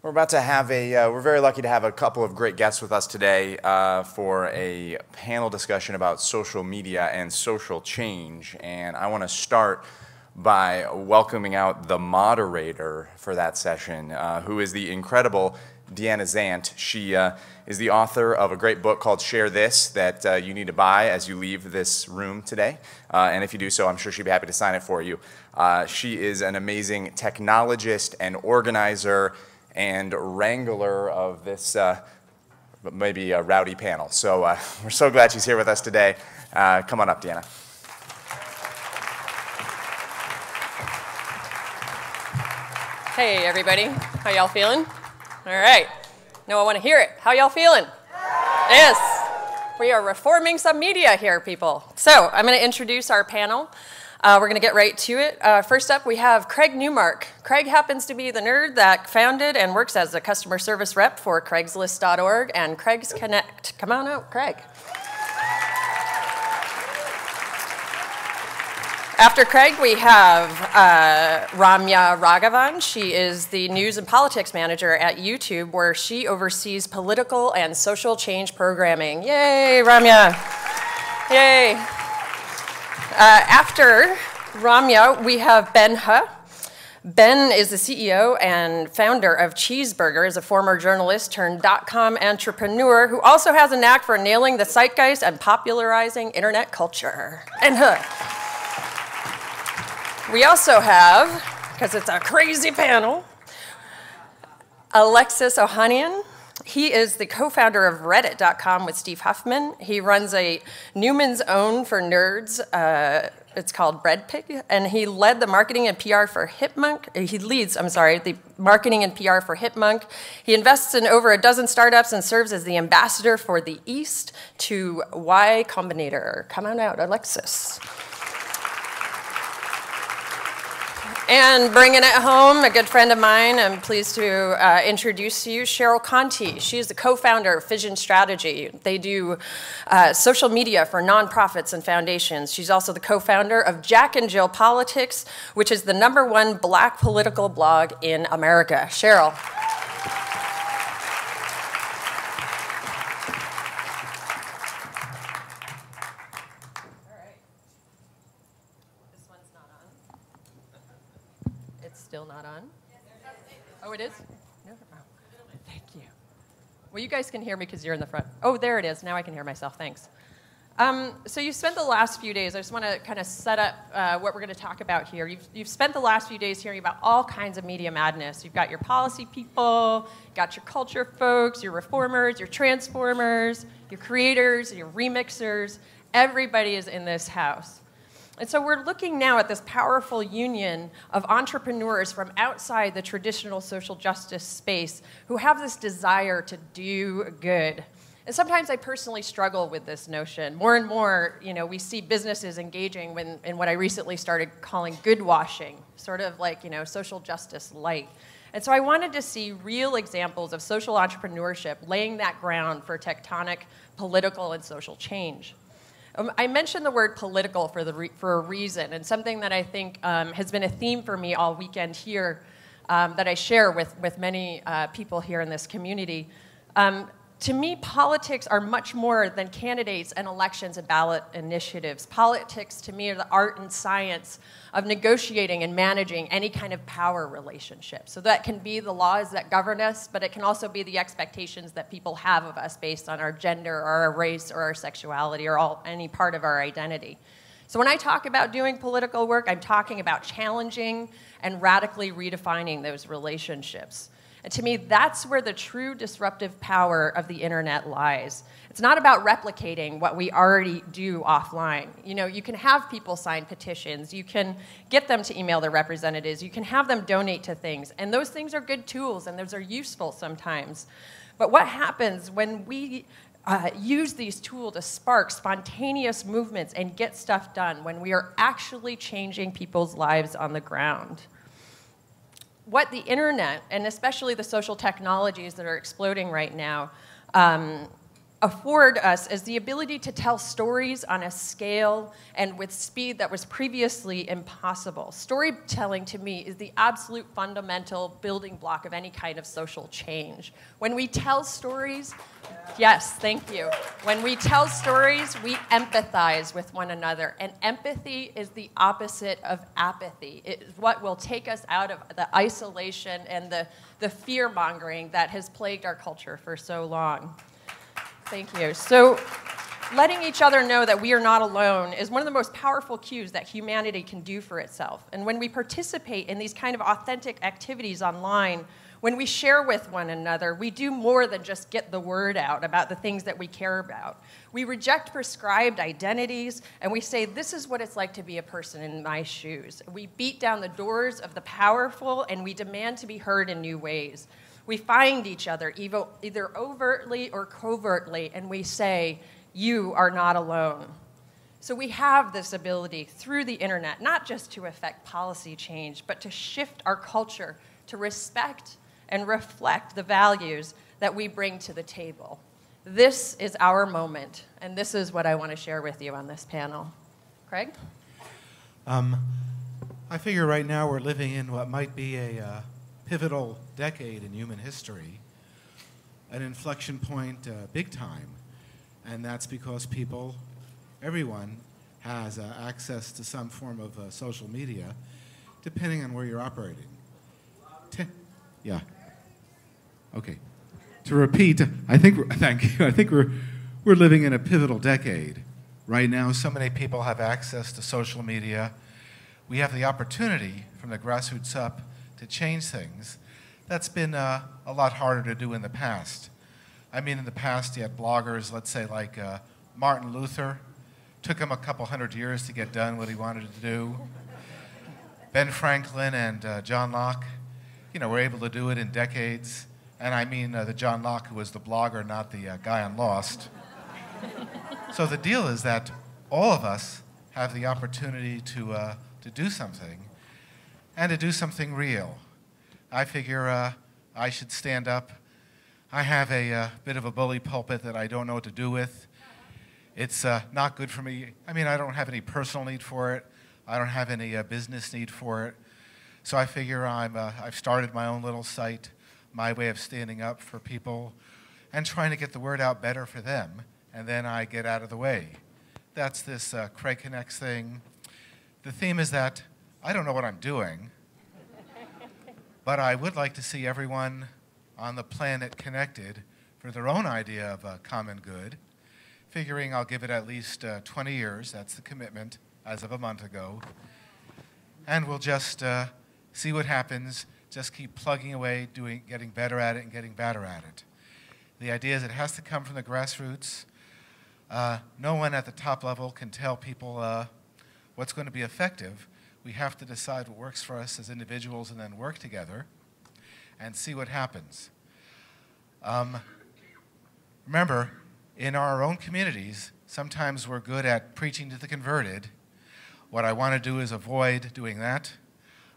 We're very lucky to have a couple of great guests with us today for a panel discussion about social media and social change. And I want to start by welcoming out the moderator for that session, who is the incredible Deanna Zant. She is the author of a great book called Share This that you need to buy as you leave this room today. And if you do so, I'm sure she'd be happy to sign it for you. She is an amazing technologist and organizer and wrangler of this maybe a rowdy panel. So we're so glad she's here with us today. Come on up, Deanna. Hey, everybody. How y'all feeling? All right. No, I want to hear it. How y'all feeling? Yes. We are reforming some media here, people. So I'm going to introduce our panel. We're going to get right to it. First up, we have Craig Newmark. Craig happens to be the nerd that founded and works as a customer service rep for Craigslist.org and Craig's Connect. Come on out, Craig. After Craig, we have Ramya Raghavan. She is the news and politics manager at YouTube, where she oversees political and social change programming. Yay, Ramya. Yay. After Ramya, we have Ben He. Ben is the CEO and founder of Cheeseburger, is a former journalist turned .com entrepreneur who also has a knack for nailing the zeitgeist and popularizing internet culture. Ben He. We also have, because it's a crazy panel, Alexis Ohanian. He is the co-founder of Reddit.com with Steve Huffman. He runs a Newman's Own for nerds. It's called Breadpig, and he led the marketing and PR for Hipmunk. He leads, the marketing and PR for Hipmunk. He invests in over a dozen startups and serves as the ambassador for the East to Y Combinator. Come on out, Alexis. And bringing it home, a good friend of mine, I'm pleased to introduce to you Cheryl Conti. She is the co-founder of Fission Strategy. They do social media for nonprofits and foundations. She's also the co-founder of Jack and Jill Politics, which is the #1 Black political blog in America. Cheryl. Still not on? Oh, it is? No? Oh, thank you. Well, you guys can hear me because you're in the front. Oh, there it is. Now I can hear myself. Thanks. So you spent the last few days, I just want to kind of set up what we're going to talk about here. You've spent the last few days hearing about all kinds of media madness. You've got your policy people, got your culture folks, your reformers, your transformers, your creators, your remixers. Everybody is in this house. And so we're looking now at this powerful union of entrepreneurs from outside the traditional social justice space who have this desire to do good. And sometimes I personally struggle with this notion. More and more, we see businesses engaging in what I recently started calling good washing, sort of like, social justice light. And so I wanted to see real examples of social entrepreneurship laying that ground for tectonic political and social change. I mentioned the word political for a reason, and something that I think has been a theme for me all weekend here that I share with many people here in this community. To me, politics are much more than candidates and elections and ballot initiatives. Politics, to me, are the art and science of negotiating and managing any kind of power relationship. So that can be the laws that govern us, but it can also be the expectations that people have of us based on our gender or our race or our sexuality or any part of our identity. So when I talk about doing political work, I'm talking about challenging and radically redefining those relationships. And to me, that's where the true disruptive power of the internet lies. It's not about replicating what we already do offline. You can have people sign petitions. You can get them to email their representatives. You can have them donate to things. And those things are good tools, and those are useful sometimes. But what happens when we use these tools to spark spontaneous movements and get stuff done, when we are actually changing people's lives on the ground? What the internet, and especially the social technologies that are exploding right now, afford us is the ability to tell stories on a scale and with speed that was previously impossible. Storytelling, to me, is the absolute fundamental building block of any kind of social change. When we tell stories, yes, thank you. When we tell stories, we empathize with one another, and empathy is the opposite of apathy. It is what will take us out of the isolation and the fear-mongering that has plagued our culture for so long. Thank you. So letting each other know that we are not alone is one of the most powerful cues that humanity can do for itself. And when we participate in these kind of authentic activities online, when we share with one another, we do more than just get the word out about the things that we care about. We reject prescribed identities, and we say, this is what it's like to be a person in my shoes. We beat down the doors of the powerful, and we demand to be heard in new ways. We find each other either overtly or covertly, and we say, you are not alone. So we have this ability through the internet, not just to affect policy change, but to shift our culture to respect and reflect the values that we bring to the table. This is our moment, and this is what I want to share with you on this panel. Craig? I figure right now we're living in what might be a pivotal decade in human history, an inflection point big time, and that's because people, everyone, has access to some form of social media, depending on where you're operating. Yeah. Okay. To repeat, thank you. I think we're living in a pivotal decade. Right now, so many people have access to social media. We have the opportunity from the grassroots up to change things. That's been a lot harder to do in the past. I mean, in the past, you had bloggers, let's say like Martin Luther. Took him a couple hundred years to get done what he wanted to do. Ben Franklin and John Locke, were able to do it in decades. And I mean the John Locke who was the blogger, not the guy on Lost. So the deal is that all of us have the opportunity to do something, and to do something real. I figure I should stand up. I have a bit of a bully pulpit that I don't know what to do with. It's not good for me. I mean, I don't have any personal need for it. I don't have any business need for it. So I figure I've started my own little site, my way of standing up for people and trying to get the word out better for them, and then I get out of the way. That's this Craig Connects thing. The theme is that I don't know what I'm doing, but I would like to see everyone on the planet connected for their own idea of a common good, figuring I'll give it at least 20 years. That's the commitment as of a month ago. And we'll just see what happens, just keep plugging away, getting better at it and getting better at it. The idea is it has to come from the grassroots. No one at the top level can tell people what's going to be effective. We have to decide what works for us as individuals and then work together and see what happens. Remember, in our own communities, sometimes we're good at preaching to the converted. What I want to do is avoid doing that.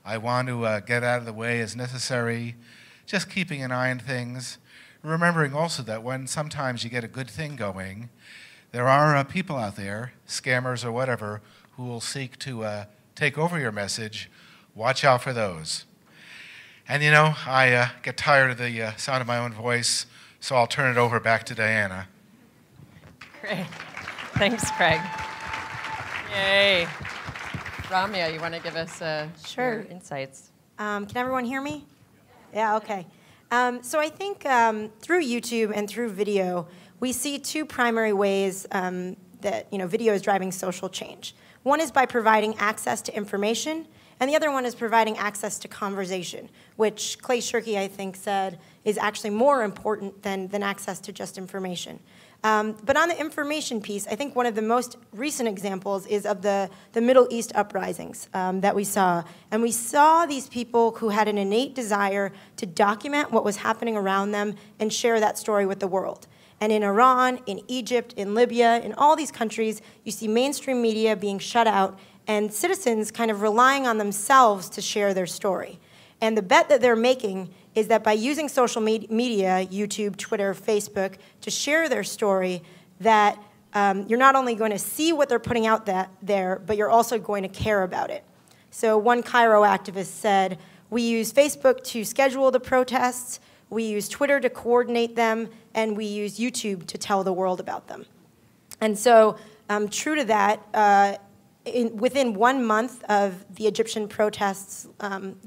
I want to get out of the way as necessary, just keeping an eye on things. Remembering also that when sometimes you get a good thing going, there are people out there, scammers or whatever, who will seek to take over your message. Watch out for those. And I get tired of the sound of my own voice, so I'll turn it over back to Diana. Great. Thanks, Craig. Yay. Ramya, you want to give us Sure. your insights? Can everyone hear me? Yeah, okay. So I think through YouTube and through video, we see two primary ways that video is driving social change. One is by providing access to information, and the other one is providing access to conversation, which Clay Shirky, I think, said is actually more important than access to just information. But on the information piece, I think one of the most recent examples is of the Middle East uprisings that we saw. And we saw these people who had an innate desire to document what was happening around them and share that story with the world. And in Iran, in Egypt, in Libya, in all these countries, you see mainstream media being shut out and citizens kind of relying on themselves to share their story. And the bet that they're making is that by using social media, YouTube, Twitter, Facebook, to share their story, that you're not only going to see what they're putting out there, but you're also going to care about it. So one Cairo activist said, we use Facebook to schedule the protests, we use Twitter to coordinate them, and we use YouTube to tell the world about them. And so, true to that, within 1 month of the Egyptian protests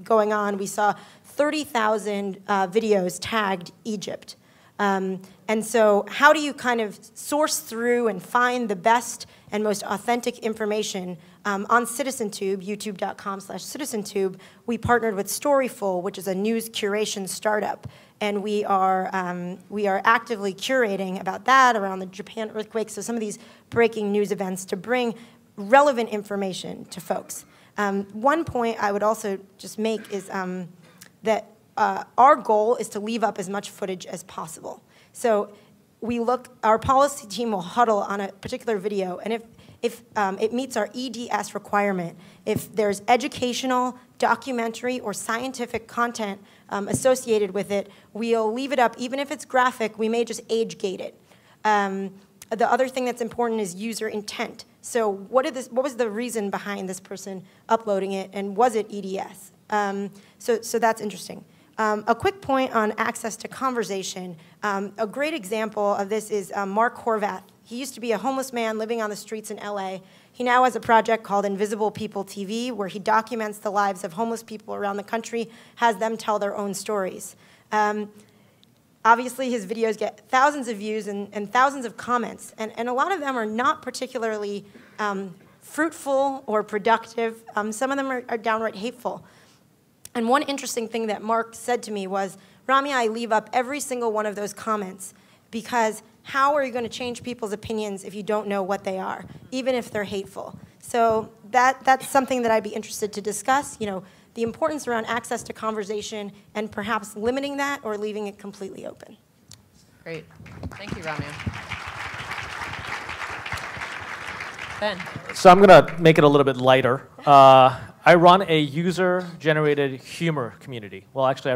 going on, we saw 30,000 videos tagged Egypt. And so how do you kind of source through and find the best and most authentic information on CitizenTube, youtube.com/CitizenTube? We partnered with Storyful, which is a news curation startup. And we are actively curating about that, around the Japan earthquake, so some of these breaking news events to bring relevant information to folks. One point I would also just make is that our goal is to leave up as much footage as possible. So our policy team will huddle on a particular video, and if it meets our EDS requirement, if there's educational, documentary, or scientific content associated with it, we'll leave it up. Even if it's graphic, we may just age gate it. The other thing that's important is user intent. So what was the reason behind this person uploading it, and was it EDS? So that's interesting. A quick point on access to conversation. A great example of this is Mark Horvath. He used to be a homeless man living on the streets in LA. He now has a project called Invisible People TV, where he documents the lives of homeless people around the country, has them tell their own stories. Obviously, his videos get thousands of views and thousands of comments, and a lot of them are not particularly fruitful or productive. Some of them are downright hateful. And one interesting thing that Mark said to me was, Ramya, I leave up every single one of those comments, because how are you going to change people's opinions if you don't know what they are, even if they're hateful? So that's something that I'd be interested to discuss, the importance around access to conversation and perhaps limiting that or leaving it completely open. Great. Thank you, Ramya. Ben. So I'm going to make it a little bit lighter. I run a user-generated humor community. Well, actually,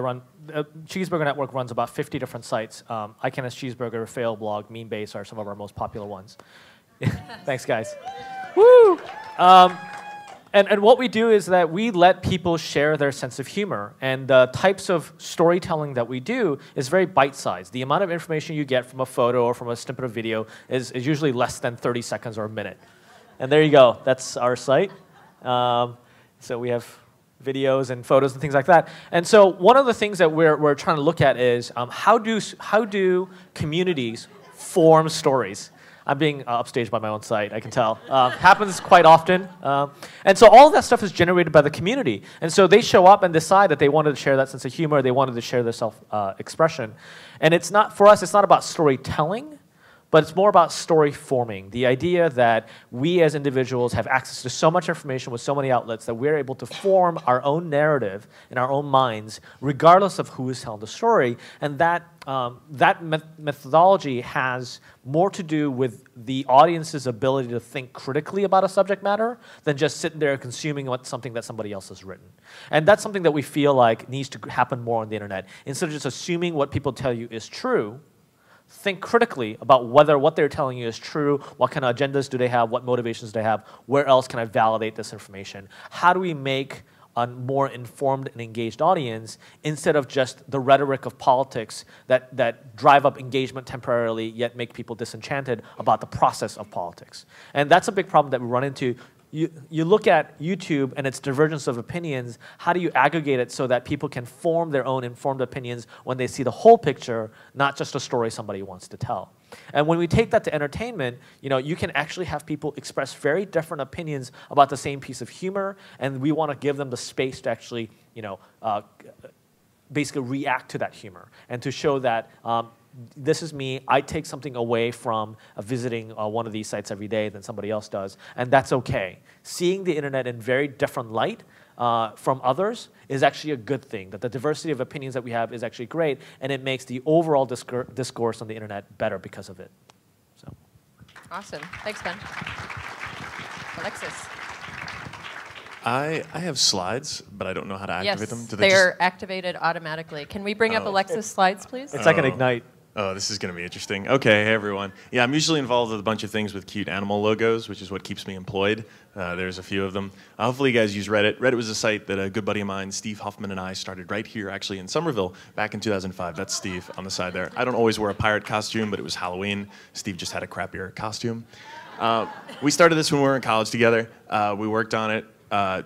Cheeseburger Network runs about 50 different sites. I Can As Cheeseburger, Failblog, Memebase are some of our most popular ones. Thanks, guys. Woo! And what we do is that we let people share their sense of humor. And the types of storytelling that we do is very bite-sized. The amount of information you get from a photo or from a snippet of video is usually less than 30 seconds or a minute. And there you go. That's our site. So we have videos and photos and things like that. And so one of the things that we're trying to look at is how do communities form stories? I'm being upstaged by my own site, I can tell. Happens quite often. And so all of that stuff is generated by the community. And so they show up and decide that they wanted to share that sense of humor, they wanted to share their self-expression. And it's not, for us, it's not about storytelling, but it's more about story forming. The idea that we as individuals have access to so much information with so many outlets that we're able to form our own narrative in our own minds, regardless of who is telling the story. And that methodology has more to do with the audience's ability to think critically about a subject matter than just sitting there consuming something that somebody else has written. And that's something that we feel like needs to happen more on the internet. Instead of just assuming what people tell you is true, think critically about whether what they're telling you is true, what kind of agendas do they have, what motivations do they have, where else can I validate this information? How do we make a more informed and engaged audience instead of just the rhetoric of politics that drive up engagement temporarily yet make people disenchanted about the process of politics? And that's a big problem that we run into. You look at YouTube and its divergence of opinions, how do you aggregate it so that people can form their own informed opinions when they see the whole picture, not just a story somebody wants to tell? And when we take that to entertainment, you can actually have people express very different opinions about the same piece of humor, and we want to give them the space to actually, basically react to that humor and to show that this is me, I take something away from visiting one of these sites every day than somebody else does, and that's okay. Seeing the internet in very different light from others is actually a good thing, that the diversity of opinions that we have is actually great, and it makes the overall discourse on the internet better because of it. So. Awesome. Thanks, Ben. Alexis. I have slides, but I don't know how to activate them. Do they're activated automatically. Can we bring up Alexa's slides, please? It's like an Ignite. Oh, this is going to be interesting. Okay, hey everyone. Yeah, I'm usually involved with a bunch of things with cute animal logos, which is what keeps me employed. There's a few of them. Hopefully you guys use Reddit. Reddit was a site that a good buddy of mine, Steve Huffman, and I started right here, actually in Somerville, back in 2005. That's Steve on the side there. I don't always wear a pirate costume, but it was Halloween. Steve just had a crappier costume. We started this when we were in college together. We worked on it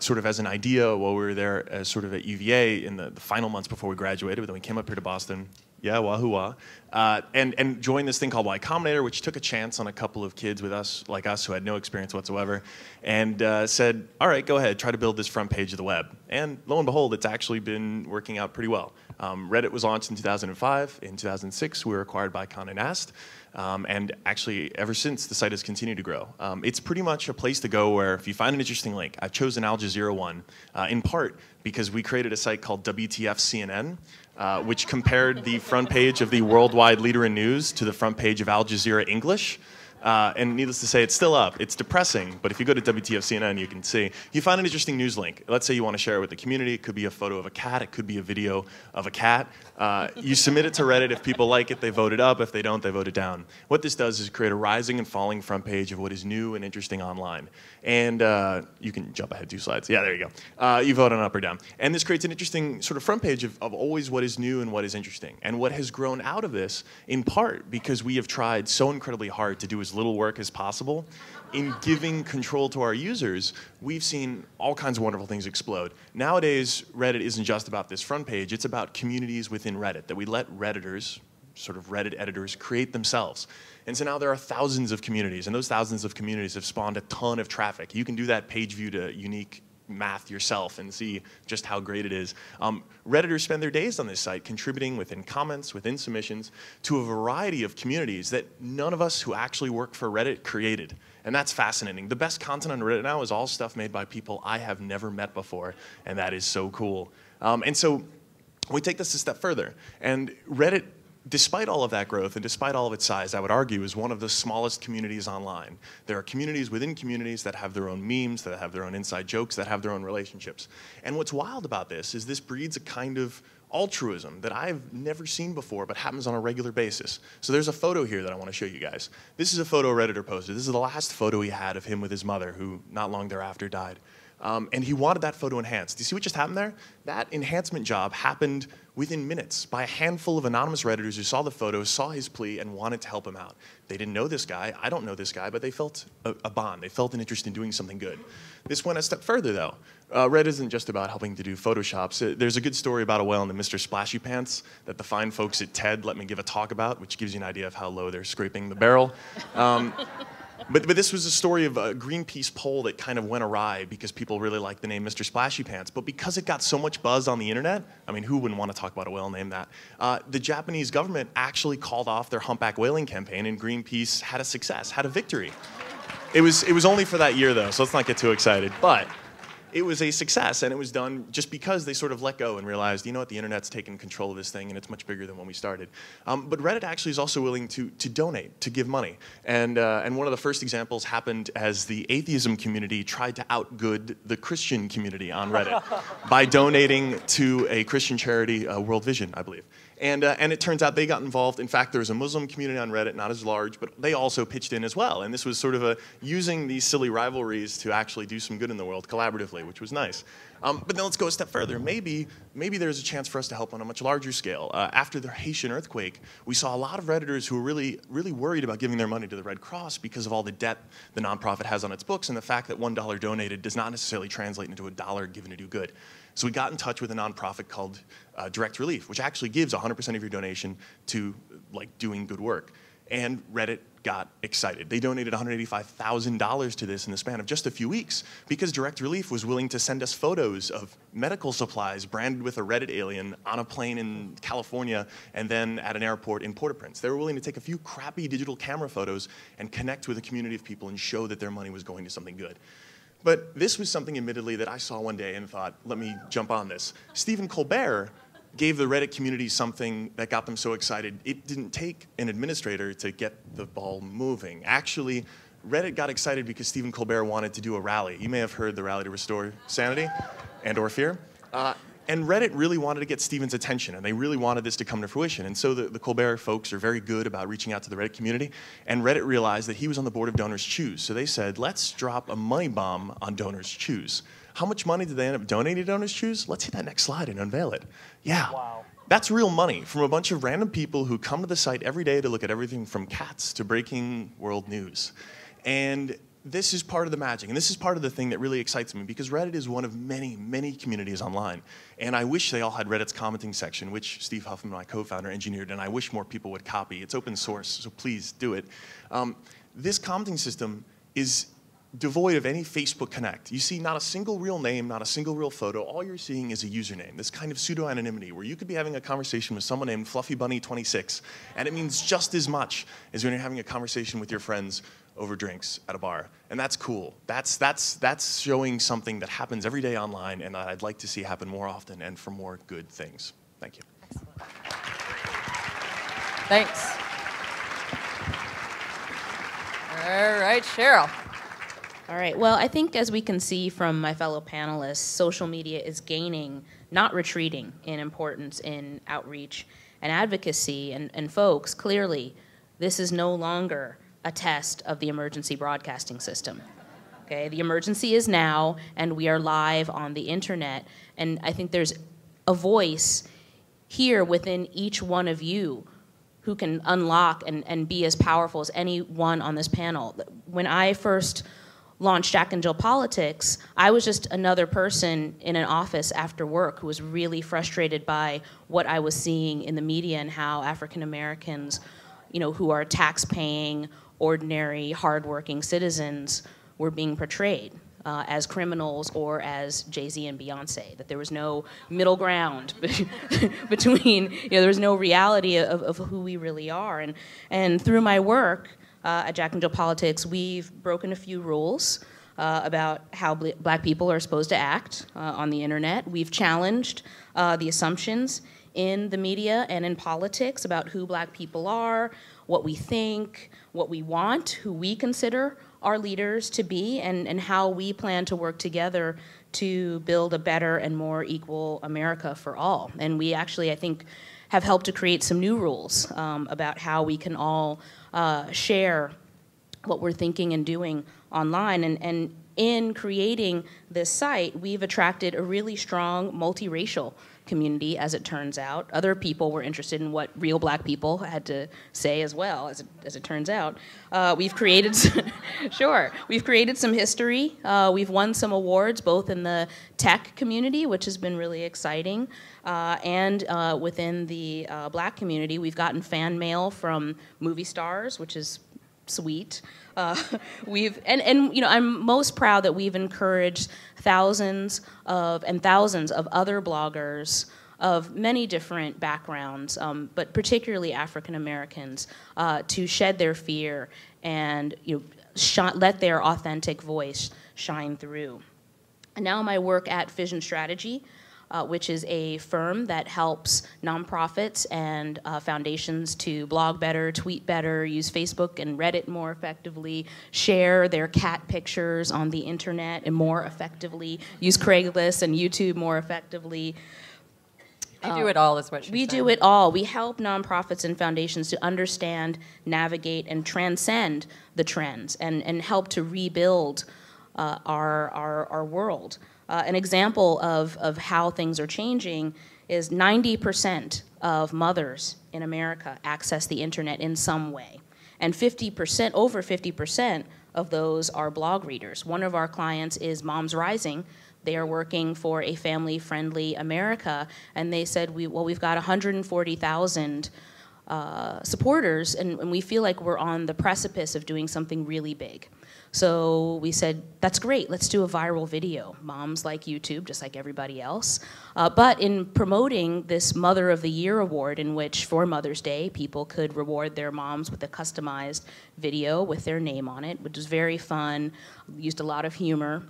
sort of as an idea while we were there as sort of at UVA in the final months before we graduated. But then we came up here to Boston. Yeah, wahoo wah. And joined this thing called Y Combinator, which took a chance on a couple of kids with us, like us, who had no experience whatsoever, and said, all right, go ahead, try to build this front page of the web. And lo and behold, it's actually been working out pretty well. Reddit was launched in 2005. In 2006, we were acquired by Condé Nast. And actually, ever since, the site has continued to grow. It's pretty much a place to go where if you find an interesting link, I've chosen Al Jazeera one, in part because we created a site called WTF CNN, which compared the front page of the worldwide leader in news to the front page of Al Jazeera English. And needless to say, it's still up. It's depressing, but if you go to WTF CNN, you can see. You find an interesting news link. Let's say you want to share it with the community. It could be a photo of a cat. It could be a video of a cat. You submit it to Reddit. If people like it, they vote it up. If they don't, they vote it down. What this does is create a rising and falling front page of what is new and interesting online. And you can jump ahead 2 slides. Yeah, there you go. You vote on up or down. And this creates an interesting sort of front page of always what is new and what is interesting. And what has grown out of this, in part because we have tried so incredibly hard to do as little work as possible, in giving control to our users, we've seen all kinds of wonderful things explode. Nowadays, Reddit isn't just about this front page, it's about communities within Reddit, that we let Redditors, sort of Reddit editors, create themselves. And so now there are thousands of communities, and those thousands of communities have spawned a ton of traffic. You can do that page view to unique math yourself and see just how great it is. Redditors spend their days on this site contributing within comments, within submissions, to a variety of communities that none of us who actually work for Reddit created. And that's fascinating. The best content on Reddit now is all stuff made by people I have never met before, and that is so cool. And so we take this a step further, and Reddit, despite all of that growth and despite all of its size, I would argue is one of the smallest communities online. There are communities within communities that have their own memes, that have their own inside jokes, that have their own relationships. And what's wild about this is this breeds a kind of altruism that I've never seen before but happens on a regular basis. So there's a photo here that I want to show you guys. This is a photo a Redditor posted. This is the last photo he had of him with his mother, who not long thereafter died. And he wanted that photo enhanced. Do you see what just happened there? That enhancement job happened within minutes by a handful of anonymous Redditors who saw the photo, saw his plea, and wanted to help him out. They didn't know this guy. I don't know this guy, but they felt a bond. They felt an interest in doing something good. This went a step further, though. Reddit isn't just about helping to do Photoshops. There's a good story about a whale in the Mr. Splashy Pants that the fine folks at TED let me give a talk about, which gives you an idea of how low they're scraping the barrel. But this was a story of a Greenpeace poll that kind of went awry because people really liked the name Mr. Splashy Pants. But because it got so much buzz on the internet, I mean, who wouldn't want to talk about a whale named that? The Japanese government actually called off their humpback whaling campaign, and Greenpeace had a success, had a victory. It was only for that year, though, so let's not get too excited. But it was a success, and it was done just because they sort of let go and realized, you know what, the internet's taken control of this thing, and it's much bigger than when we started. But Reddit actually is also willing to donate, to give money. And one of the first examples happened as the atheism community tried to outgood the Christian community on Reddit by donating to a Christian charity, World Vision, I believe. And it turns out they got involved. In fact, there was a Muslim community on Reddit, not as large, but they also pitched in as well. And this was sort of using these silly rivalries to actually do some good in the world collaboratively, which was nice. But then let's go a step further. Maybe there's a chance for us to help on a much larger scale. After the Haitian earthquake, we saw a lot of Redditors who were really, really worried about giving their money to the Red Cross because of all the debt the nonprofit has on its books and the fact that $1 donated does not necessarily translate into $1 given to do good. So we got in touch with a nonprofit called Direct Relief, which actually gives 100% of your donation to doing good work. And Reddit got excited. They donated $185,000 to this in the span of just a few weeks because Direct Relief was willing to send us photos of medical supplies branded with a Reddit alien on a plane in California and then at an airport in Port-au-Prince. They were willing to take a few crappy digital camera photos and connect with a community of people and show that their money was going to something good. But this was something, admittedly, that I saw one day and thought, let me jump on this. Stephen Colbert gave the Reddit community something that got them so excited. It didn't take an administrator to get the ball moving. Actually, Reddit got excited because Stephen Colbert wanted to do a rally. You may have heard the rally to restore sanity and or fear. And Reddit really wanted to get Stephen's attention, and they really wanted this to come to fruition. And so the Colbert folks are very good about reaching out to the Reddit community, and Reddit realized that he was on the board of Donors Choose. So they said, let's drop a money bomb on Donors Choose. How much money did they end up donating to Donors Choose? Let's hit that next slide and unveil it. Yeah. Wow. That's real money from a bunch of random people who come to the site every day to look at everything from cats to breaking world news. And this is part of the magic, and this is part of the thing that really excites me, because Reddit is one of many, many communities online. And I wish they all had Reddit's commenting section, which Steve Huffman, my co-founder, engineered, and I wish more people would copy. It's open source, so please do it. This commenting system is devoid of any Facebook Connect. You see not a single real name, not a single real photo. All you're seeing is a username, this kind of pseudo-anonymity, where you could be having a conversation with someone named FluffyBunny26, and it means just as much as when you're having a conversation with your friends over drinks at a bar. And that's cool. That's showing something that happens every day online, and I'd like to see happen more often and for more good things. Thank you. Excellent. Thanks. All right, Cheryl. All right, well, I think as we can see from my fellow panelists, social media is gaining, not retreating, in importance in outreach and advocacy. And folks, clearly, this is no longer a test of the emergency broadcasting system. Okay, the emergency is now, and we are live on the internet. And I think there's a voice here within each one of you who can unlock and be as powerful as anyone on this panel. When I first launched Jack and Jill Politics, I was just another person in an office after work who was really frustrated by what I was seeing in the media and how African Americans, you know, who are tax-paying, ordinary, hardworking citizens were being portrayed as criminals or as Jay-Z and Beyonce, that there was no middle ground between, you know, there was no reality of who we really are. And through my work at Jack and Jill Politics, we've broken a few rules about how black people are supposed to act on the internet. We've challenged the assumptions in the media and in politics about who black people are, what we think, what we want, who we consider our leaders to be, and how we plan to work together to build a better and more equal America for all. And we actually, I think, have helped to create some new rules about how we can all share what we're thinking and doing online. And in creating this site, we've attracted a really strong multiracial community, as it turns out. Other people were interested in what real black people had to say as well, as it turns out. We've created, sure, we've created some history. We've won some awards, both in the tech community, which has been really exciting, and within the black community. We've gotten fan mail from movie stars, which is sweet. And you know, I'm most proud that we've encouraged thousands of other bloggers of many different backgrounds, but particularly African Americans, to shed their fear and, you know, let their authentic voice shine through. And now my work at Fission Strategy, which is a firm that helps nonprofits and foundations to blog better, tweet better, use Facebook and Reddit more effectively, share their cat pictures on the internet and more effectively, use Craigslist and YouTube more effectively. We do it all, is what she's saying. We do it all. We help nonprofits and foundations to understand, navigate, and transcend the trends and help to rebuild our world. An example of how things are changing is 90% of mothers in America access the internet in some way. And 50%, over 50% of those are blog readers. One of our clients is Moms Rising. They are working for a family-friendly America, and they said, we've got 140,000 supporters, and we feel like we're on the precipice of doing something really big. So we said, that's great, let's do a viral video. Moms like YouTube, just like everybody else. But in promoting this Mother of the Year award, in which for Mother's Day, people could reward their moms with a customized video with their name on it, which was very fun, used a lot of humor.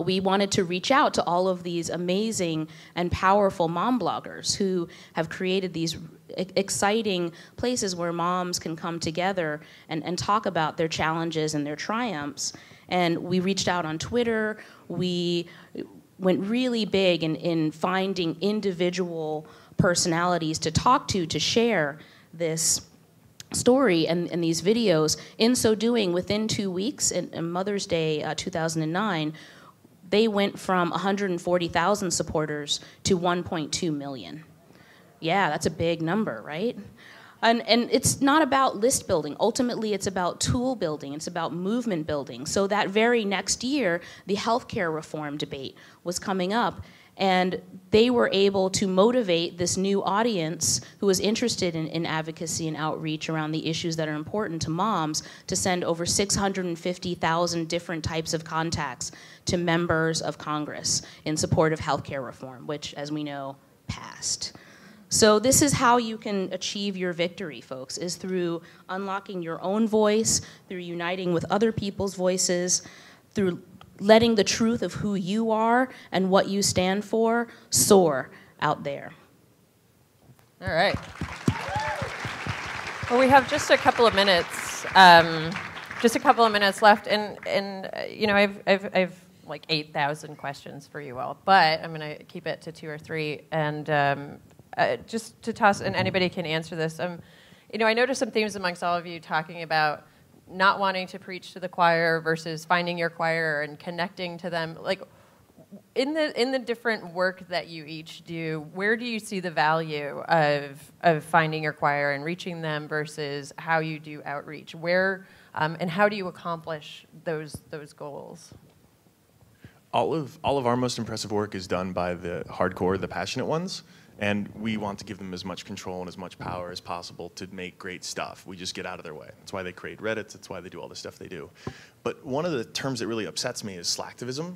we wanted to reach out to all of these amazing and powerful mom bloggers who have created these exciting places where moms can come together and talk about their challenges and their triumphs. And we reached out on Twitter. We went really big in finding individual personalities to talk to share this story and these videos. In so doing, within 2 weeks, in Mother's Day 2009, they went from 140,000 supporters to 1.2 million. Yeah, that's a big number, right? And it's not about list building. Ultimately, it's about tool building. It's about movement building. So that very next year, the healthcare reform debate was coming up, and they were able to motivate this new audience who was interested in advocacy and outreach around the issues that are important to moms to send over 650,000 different types of contacts to members of Congress in support of healthcare reform, which, as we know, passed. So this is how you can achieve your victory, folks, is through unlocking your own voice, through uniting with other people's voices, through letting the truth of who you are and what you stand for soar out there. All right. Well, we have just a couple of minutes, left, and you know, I've like 8,000 questions for you all, but I'm going to keep it to 2 or 3, and just to toss, and anybody can answer this. You know, I noticed some themes amongst all of you talking about not wanting to preach to the choir versus finding your choir and connecting to them. Like, in the different work that you each do, where do you see the value of finding your choir and reaching them versus how you do outreach? Where and how do you accomplish those goals? All of our most impressive work is done by the hardcore, the passionate ones. And we want to give them as much control and as much power as possible to make great stuff. We just get out of their way. That's why they create Reddits. That's why they do all the stuff they do. But one of the terms that really upsets me is slacktivism.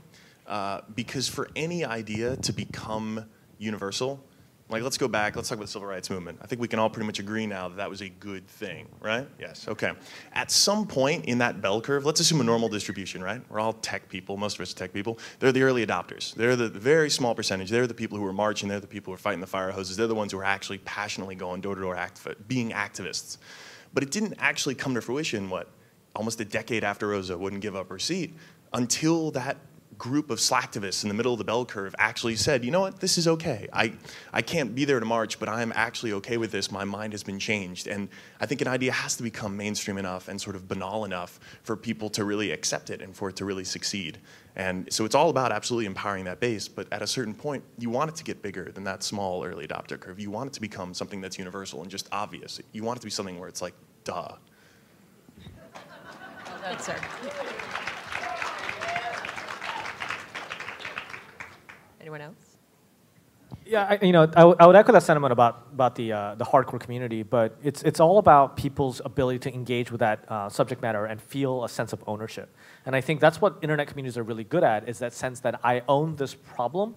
Because for any idea to become universal, like let's go back, let's talk about the civil rights movement. I think we can all pretty much agree now that that was a good thing, right? Yes, okay. At some point in that bell curve, let's assume a normal distribution, right? We're all tech people, most of us are tech people. They're the early adopters. They're the very small percentage. They're the people who are marching. They're the people who are fighting the fire hoses. They're the ones who are actually passionately going door to door, being activists. But it didn't actually come to fruition, almost a decade after Rosa wouldn't give up her seat, until that group of slacktivists in the middle of the bell curve actually said, you know what, this is okay. I can't be there to march, but I'm actually okay with this. My mind has been changed. And I think an idea has to become mainstream enough and sort of banal enough for people to really accept it and for it to really succeed. And so it's all about absolutely empowering that base, but at a certain point, you want it to get bigger than that small early adopter curve. You want it to become something that's universal and just obvious. You want it to be something where it's like, duh. Well done, sir. Anyone else? Yeah, I would echo that sentiment about the hardcore community, but it's all about people's ability to engage with that subject matter and feel a sense of ownership. And I think that's what internet communities are really good at, is that sense that I own this problem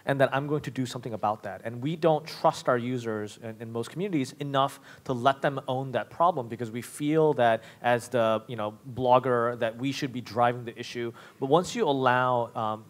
and that I'm going to do something about that. And we don't trust our users in most communities enough to let them own that problem, because we feel that as the blogger that we should be driving the issue. But once you allow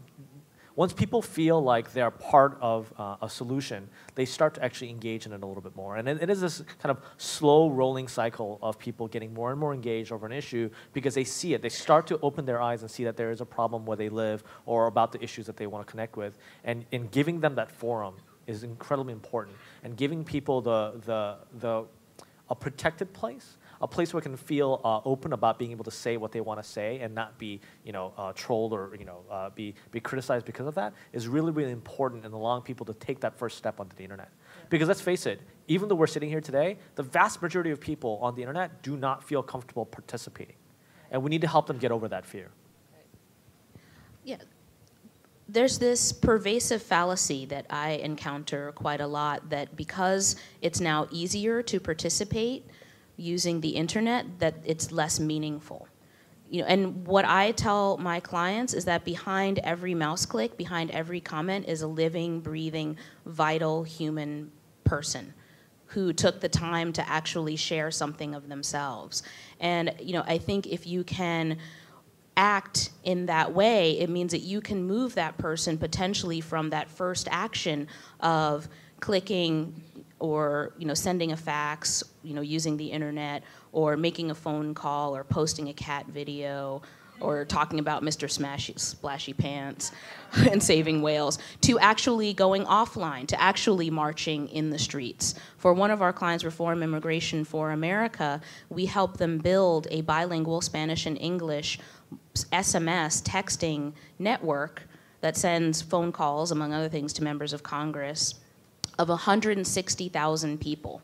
once people feel like they're part of a solution, they start to actually engage in it a little bit more. And it is this kind of slow rolling cycle of people getting more and more engaged over an issue because they see it. They start to open their eyes and see that there is a problem where they live or about the issues that they want to connect with. And in giving them that forum is incredibly important. And giving people a protected place, a place where they can feel open about being able to say what they want to say and not be, trolled or, be criticized because of that, is really, really important in allowing people to take that first step onto the internet. Yeah. Because let's face it, even though we're sitting here today, the vast majority of people on the internet do not feel comfortable participating. And we need to help them get over that fear. Yeah. There's this pervasive fallacy that I encounter quite a lot, that because it's now easier to participate using the internet, that it's less meaningful. And what I tell my clients is that behind every mouse click, behind every comment, is a living, breathing, vital human person who took the time to actually share something of themselves. And I think if you can act in that way, it means that you can move that person potentially from that first action of clicking or sending a fax, using the internet, or making a phone call, or posting a cat video, or talking about Mr. Splashy Pants and saving whales, to actually going offline, to actually marching in the streets. For one of our clients, Reform Immigration for America, we helped them build a bilingual Spanish and English SMS texting network that sends phone calls, among other things, to members of Congress of 160,000 people.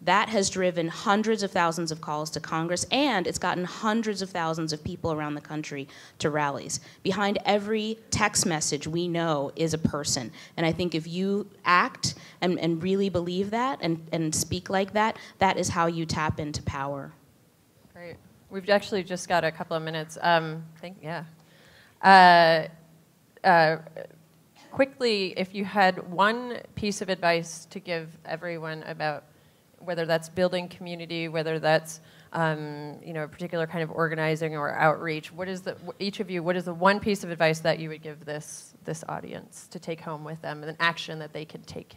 That has driven hundreds of thousands of calls to Congress, and it's gotten hundreds of thousands of people around the country to rallies. Behind every text message we know is a person. And I think if you act and really believe that and speak like that, that is how you tap into power. Great. We've actually just got a couple of minutes. Quickly, if you had one piece of advice to give everyone about whether that's building community, whether that's a particular kind of organizing or outreach, what is the one piece of advice that you would give this audience to take home with them, and an action that they could take?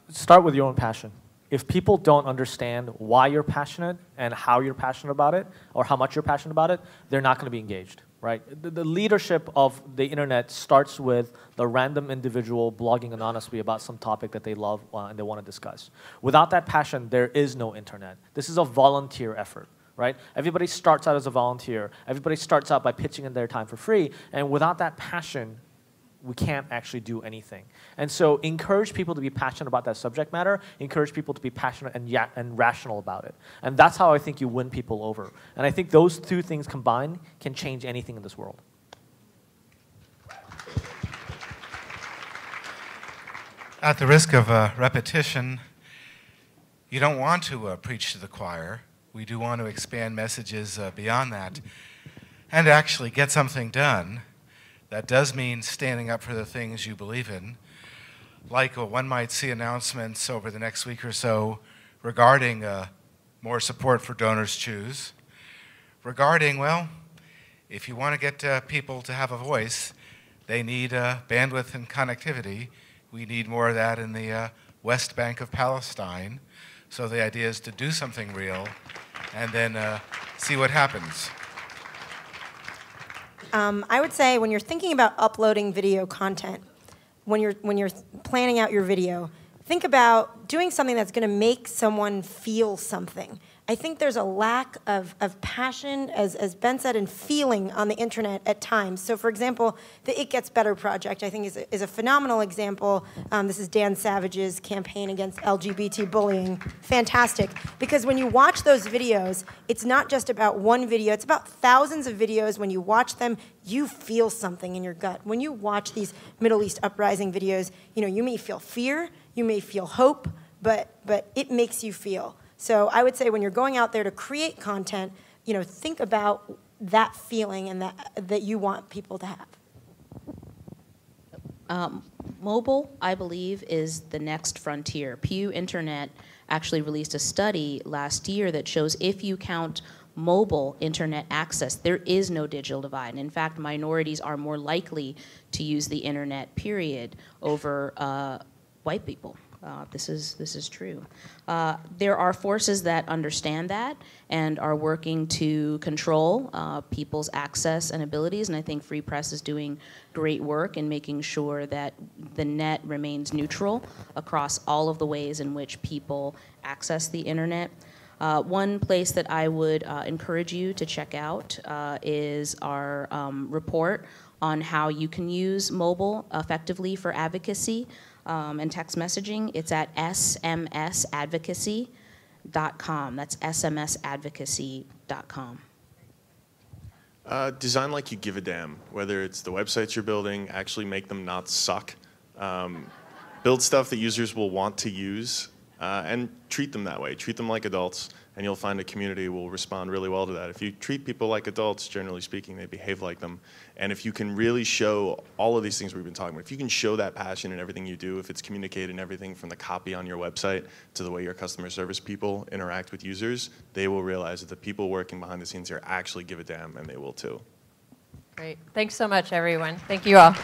Start with your own passion. If people don't understand why you're passionate and how you're passionate about it, or how much you're passionate about it, they're not going to be engaged. Right? The leadership of the internet starts with the random individual blogging anonymously about some topic that they love and they want to discuss. Without that passion, there is no internet. This is a volunteer effort, right? Everybody starts out as a volunteer. Everybody starts out by pitching in their time for free. And without that passion, we can't actually do anything. And so encourage people to be passionate about that subject matter, encourage people to be passionate and rational about it. And that's how I think you win people over. And I think those two things combined can change anything in this world. At the risk of repetition, you don't want to preach to the choir. We do want to expand messages beyond that and actually get something done. That does mean standing up for the things you believe in. Like one might see announcements over the next week or so regarding more support for Donors Choose. Regarding, well, if you want to get people to have a voice, they need bandwidth and connectivity. We need more of that in the West Bank of Palestine. So the idea is to do something real and then see what happens. I would say when you're thinking about uploading video content, when you're planning out your video, think about doing something that's going to make someone feel something. I think there's a lack of passion, as Ben said, and feeling on the internet at times. So for example, the It Gets Better project, I think, is a phenomenal example. This is Dan Savage's campaign against LGBT bullying. Fantastic. Because when you watch those videos, it's not just about one video, it's about thousands of videos. When you watch them, you feel something in your gut. When you watch these Middle East uprising videos, you may feel fear, you may feel hope, but it makes you feel. So I would say when you're going out there to create content, think about that feeling and that you want people to have. Mobile, I believe, is the next frontier. Pew Internet actually released a study last year that shows if you count mobile internet access, there is no digital divide. And in fact, minorities are more likely to use the internet, period, over white people. This is true. There are forces that understand that and are working to control people's access and abilities, and I think Free Press is doing great work in making sure that the net remains neutral across all of the ways in which people access the internet. One place that I would encourage you to check out is our report on how you can use mobile effectively for advocacy and text messaging. It's at smsadvocacy.com. That's smsadvocacy.com. Design like you give a damn. Whether it's the websites you're building, actually make them not suck. Build stuff that users will want to use, and treat them that way. Treat them like adults. and you'll find a community will respond really well to that. If you treat people like adults, generally speaking, they behave like them. And if you can really show all of these things we've been talking about, if you can show that passion in everything you do, if it's communicated in everything from the copy on your website to the way your customer service people interact with users, they will realize that the people working behind the scenes here actually give a damn, and they will too. Great. Thanks so much, everyone. Thank you all.